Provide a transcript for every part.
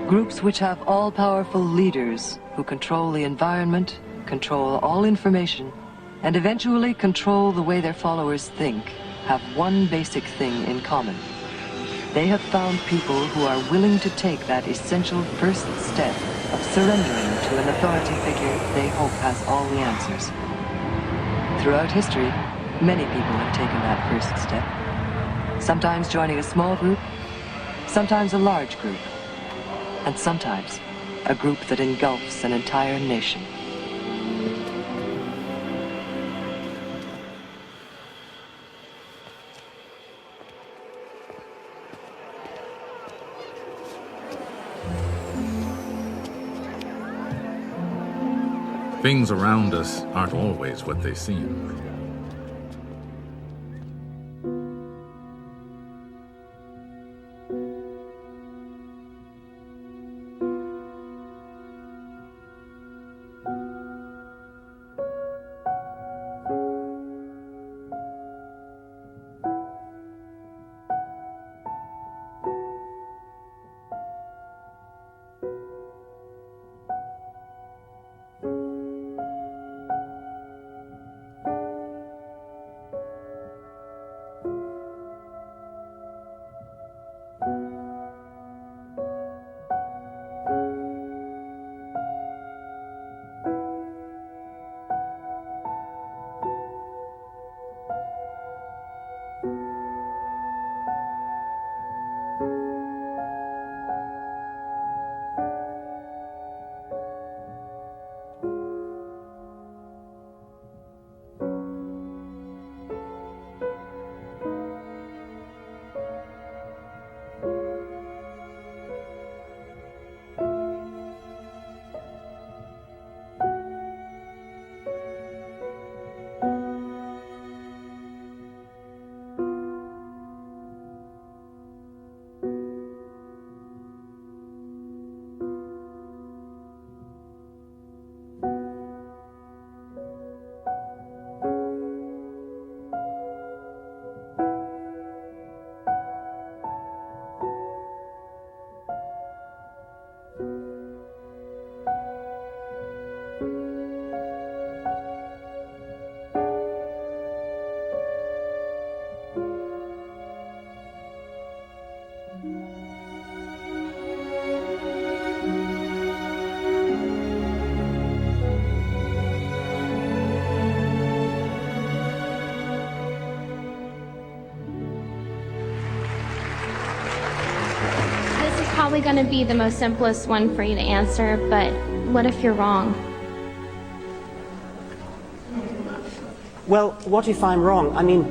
Groups which have all-powerful leaders who control the environment, control all information, and eventually control the way their followers think, have one basic thing in common. They have found people who are willing to take that essential first step of surrendering to an authority figure they hope has all the answers. Throughout history, many people have taken that first step, sometimes joining a small group, sometimes a large group, and sometimes a group that engulfs an entire nation. Things around us aren't always what they seem. Probably going to be the most simplest one for you to answer, but what if you're wrong? Well, what if I'm wrong? I mean,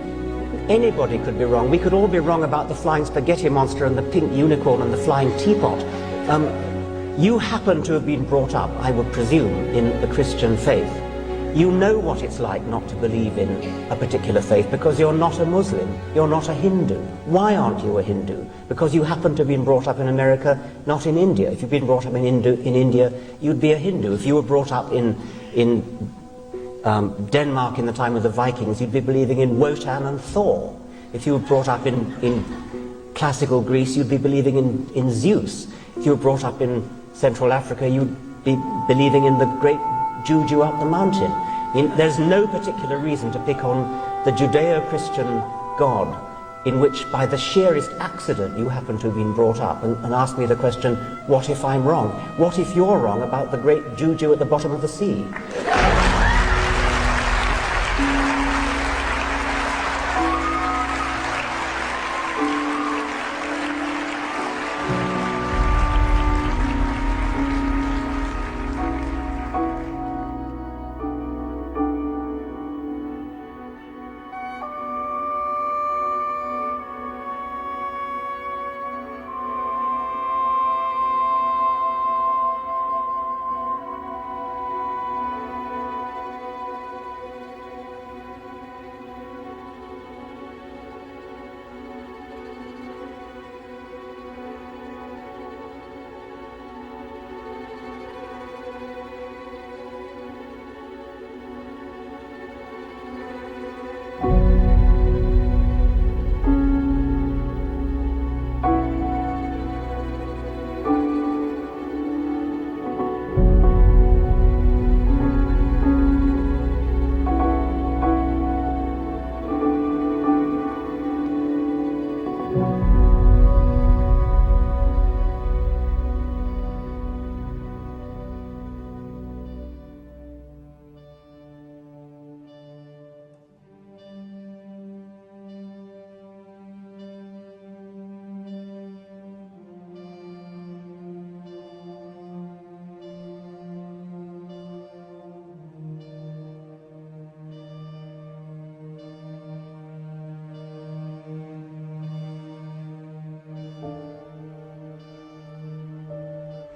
anybody could be wrong. We could all be wrong about the flying spaghetti monster and the pink unicorn and the flying teapot. You happen to have been brought up, I would presume, in the Christian faith. You know what it's like not to believe in a particular faith because you're not a Muslim, you're not a Hindu. Why aren't you a Hindu? Because you happen to have been brought up in America, not in India. If you've been brought up in India, you'd be a Hindu. If you were brought up in Denmark in the time of the Vikings, you'd be believing in Wotan and Thor. If you were brought up in classical Greece, you'd be believing in Zeus. If you were brought up in Central Africa, you'd be believing in the great Juju up the mountain. I mean, there's no particular reason to pick on the Judeo-Christian God in which by the sheerest accident you happen to have been brought up and ask me the question, what if I'm wrong? What if you're wrong about the great Juju at the bottom of the sea?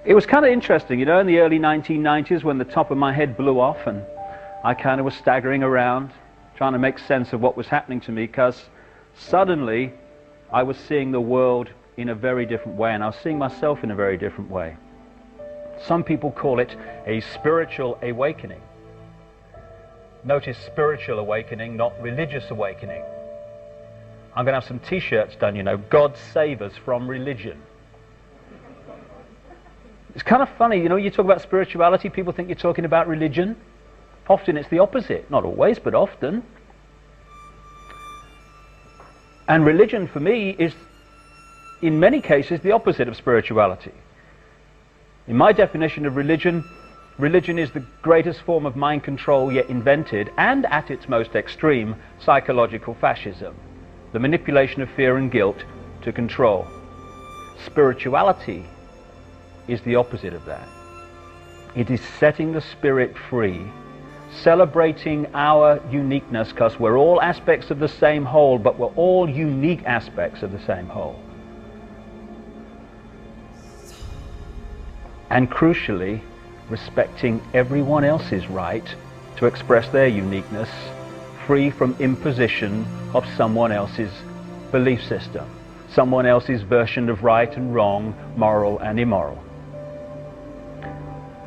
It was kind of interesting, you know, in the early 1990s when the top of my head blew off and I kind of was staggering around trying to make sense of what was happening to me, because suddenly I was seeing the world in a very different way, and I was seeing myself in a very different way. Some people call it a spiritual awakening. Notice spiritual awakening, not religious awakening. I'm going to have some t-shirts done, you know, God save us from religion. It's kind of funny, you know, you talk about spirituality, people think you're talking about religion. Often it's the opposite, not always, but often. And religion for me is, in many cases, the opposite of spirituality. In my definition of religion, religion is the greatest form of mind control yet invented, and at its most extreme, psychological fascism. The manipulation of fear and guilt to control. Spirituality is the opposite of that. It is setting the spirit free, celebrating our uniqueness, because we're all aspects of the same whole, but we're all unique aspects of the same whole. And crucially, respecting everyone else's right to express their uniqueness, free from imposition of someone else's belief system, someone else's version of right and wrong, moral and immoral.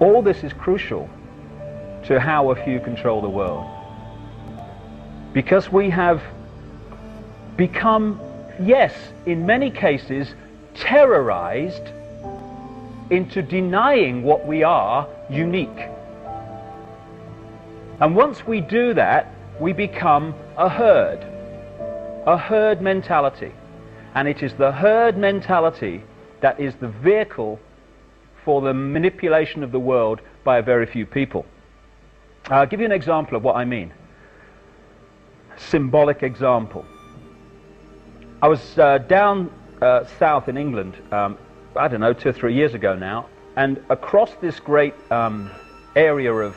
All this is crucial to how a few control the world. Because we have become, yes, in many cases, terrorized into denying what we are unique. And once we do that, we become a herd mentality. And it is the herd mentality that is the vehicle for the manipulation of the world by a very few people. I'll give you an example of what I mean. Symbolic example. I was down south in England, I don't know, 2 or 3 years ago now, and across this great area of,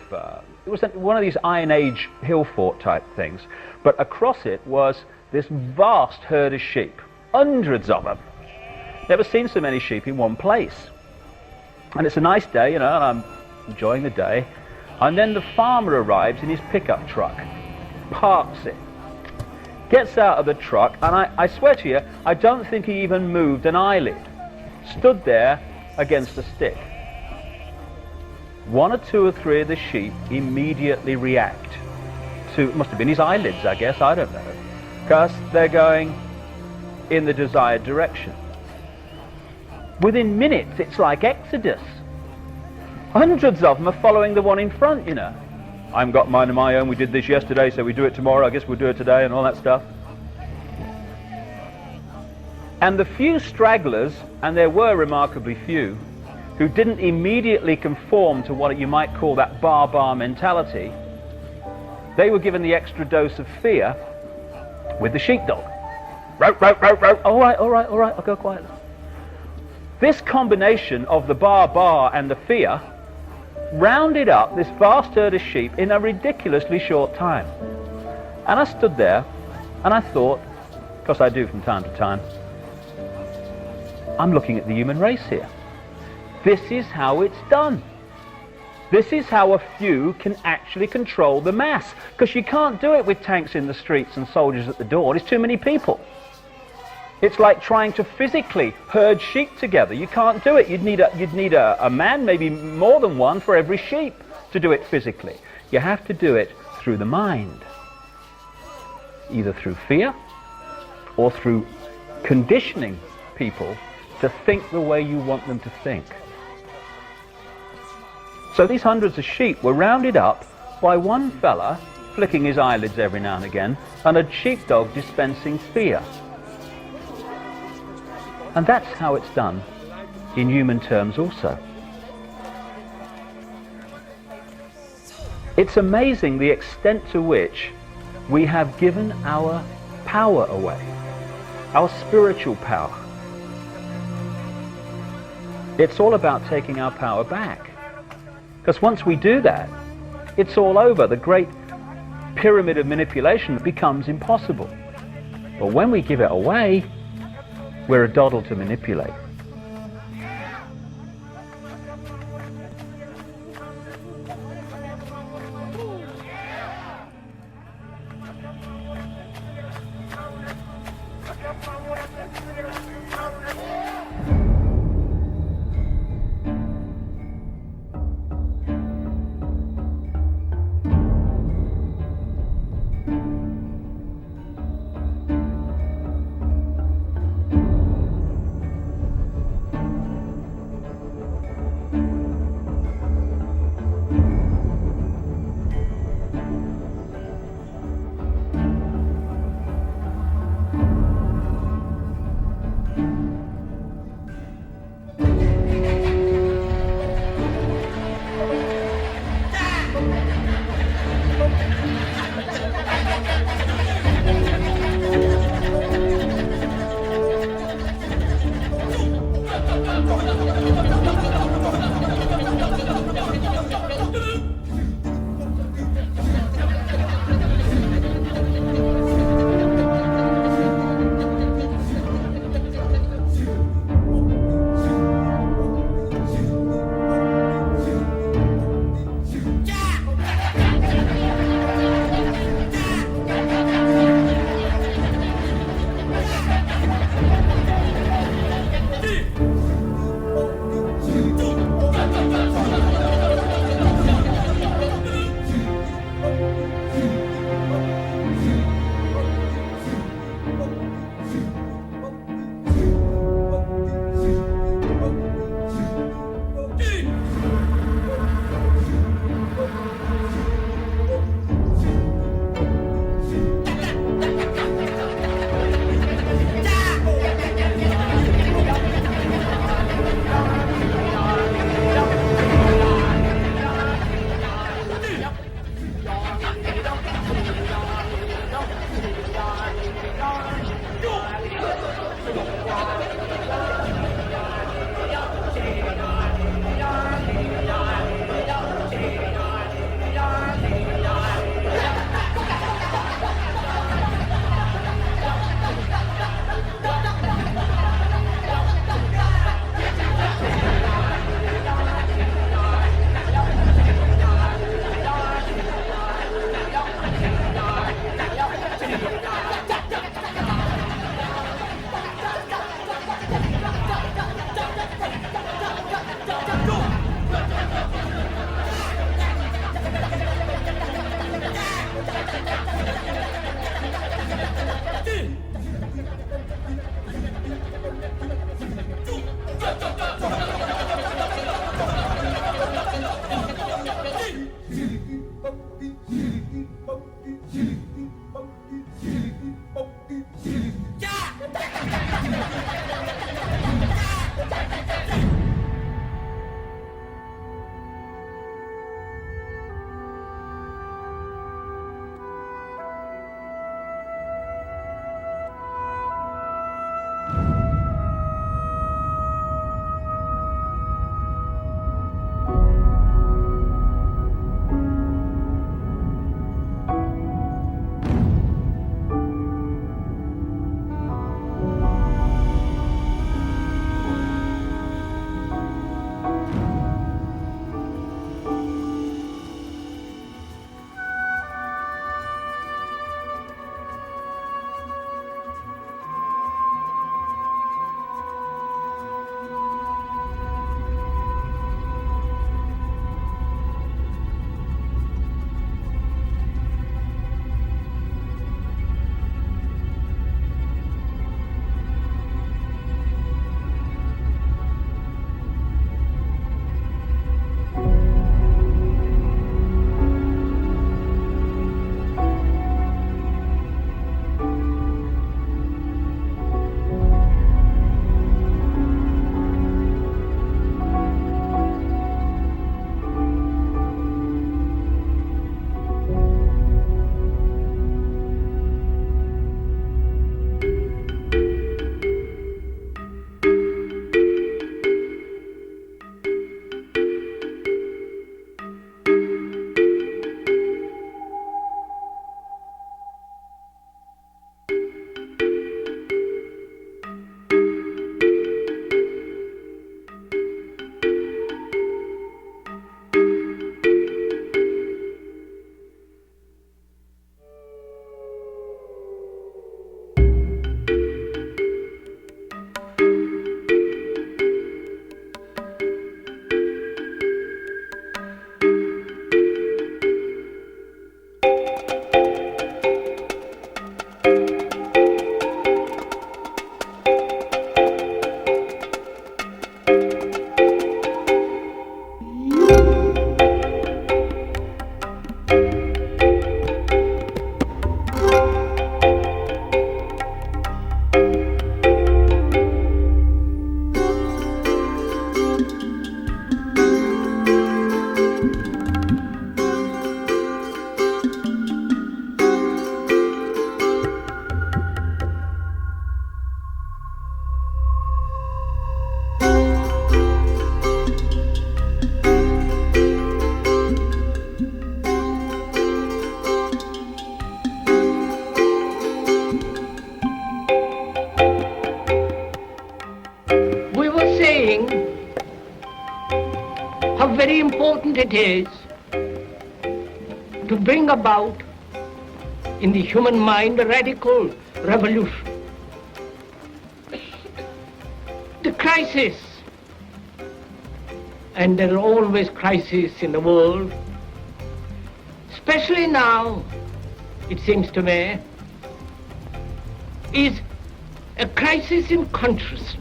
it was one of these Iron Age hill fort type things, but across it was this vast herd of sheep, hundreds of them. Never seen so many sheep in one place. And it's a nice day, you know, and I'm enjoying the day. And then the farmer arrives in his pickup truck, parks it, gets out of the truck, and I swear to you, I don't think he even moved an eyelid. Stood there against a stick. 1 or 2 or 3 of the sheep immediately react to, it must have been his eyelids, I guess, I don't know, because they're going in the desired direction. Within minutes, it's like Exodus. Hundreds of them are following the one in front, you know. I haven't got mine of my own, we did this yesterday, so we do it tomorrow, I guess we'll do it today, and all that stuff. And the few stragglers, and there were remarkably few, who didn't immediately conform to what you might call that bar mentality, they were given the extra dose of fear with the sheepdog. Row, row, row, row. All right, I'll go quietly. This combination of the bar and the fear rounded up this vast herd of sheep in a ridiculously short time. And I stood there and I thought, because I do from time to time, I'm looking at the human race here. This is how it's done. This is how a few can actually control the mass. Because you can't do it with tanks in the streets and soldiers at the door. There's too many people. It's like trying to physically herd sheep together. You can't do it. You'd need a man, maybe more than one, for every sheep to do it physically. You have to do it through the mind. Either through fear or through conditioning people to think the way you want them to think. So these hundreds of sheep were rounded up by one fella flicking his eyelids every now and again, and a sheepdog dispensing fear. And that's how it's done in human terms also. It's amazing the extent to which we have given our power away, our spiritual power. It's all about taking our power back. Because once we do that, it's all over. The great pyramid of manipulation becomes impossible. But when we give it away, we're a doddle to manipulate. important it is to bring about in the human mind a radical revolution. The crisis, and there are always crises in the world, especially now, it seems to me, is a crisis in consciousness.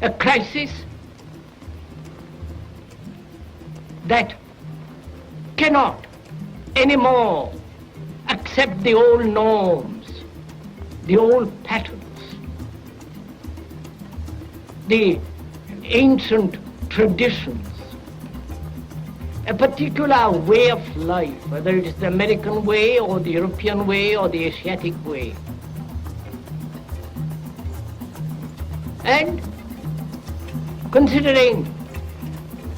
A crisis that cannot anymore accept the old norms, the old patterns, the ancient traditions, a particular way of life, whether it is the American way or the European way or the Asiatic way. And considering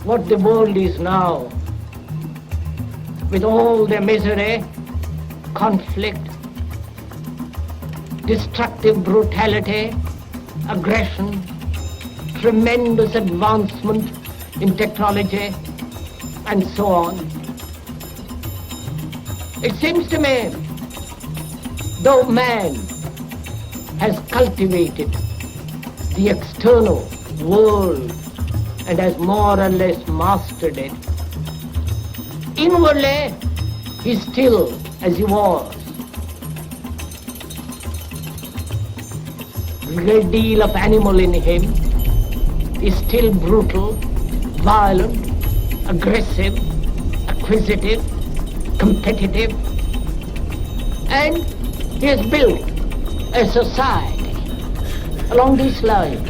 what the world is now, with all the misery, conflict, destructive brutality, aggression, tremendous advancement in technology, and so on. It seems to me, though man has cultivated the external world and has more or less mastered it, inwardly he's still as he was. A great deal of animal in him is still brutal, violent, aggressive, acquisitive, competitive, and he has built a society along these lines.